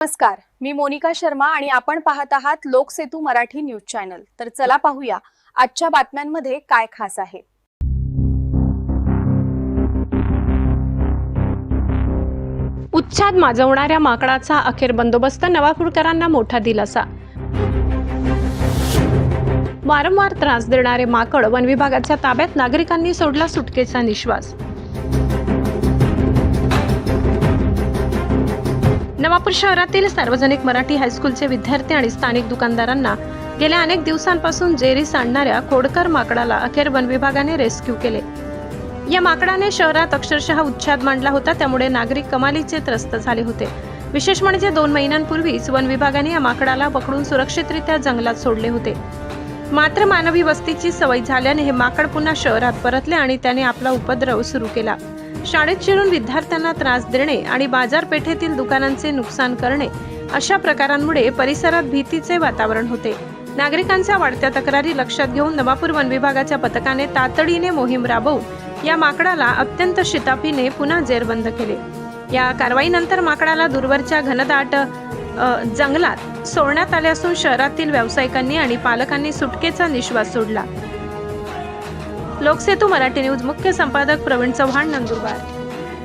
नमस्कार, मी मोनिका शर्मा आणि आपण पाहत आहात लोकसेतू मराठी न्यूज चॅनल। तर चला पाहूया आजच्या बातम्यांमध्ये काय खास आहे। उच्छाद माजवणाऱ्या माकडाचा अखेर बंदोबस्त, नवापूरकरांना मोठा दिलासा। वारंवार त्रास देणारे माकड वन विभागाच्या ताब्यात, नागरिकांनी सोडला सुटकेचा निश्वास। नवापूर शहरातील सार्वजनिक मराठी हायस्कूलचे विद्यार्थी आणि स्थानिक दुकानदारांना गेल्या अनेक दिवसांपासून जेरी सांडणाऱ्या खोडकर माकडाला अखेर वन विभागाने रेस्क्यू केले। या माकडाने शहरात अक्षरशः उच्छाद मांडला होता, त्यामुळे नागरिक कमालीचे त्रस्त झाले होते। विशेष म्हणजे 2 महिन्यांपूर्वीच वन विभागाने या माकडाला पकडून सुरक्षितरित्या जंगलात सोडले होते। मात्र मानवी वस्तीची सवय झाल्याने हे माकड पुन्हा शहरात परतले आणि त्याने आपला उपद्रव सुरू केला। शाळेत शिरून विद्यार्थ्यांना त्रास देणे आणि बाजारपेठेतील दुकानांचे नुकसान करणे अशा प्रकारांमुळे परिसरात भीतीचे वातावरण होते। नागरिकांच्या वाढत्या तक्रारी लक्षात घेऊन नवापूर वन विभागाच्या पथकाने तातडीने मोहीम राबवून या माकडाला अत्यंत शिताफीने पुन्हा जेरबंद केले। या कारवाईनंतर माकडाला दूरवरच्या घनदाट जंगलात सोडण्यात आले असून शहरातील व्यावसायिकांनी आणि पालकांनी सुटकेचा निश्वास सोडला। लोकसेतू मराठी न्यूज मुख्य संपादक प्रवीण चव्हाण, नंदुरबार।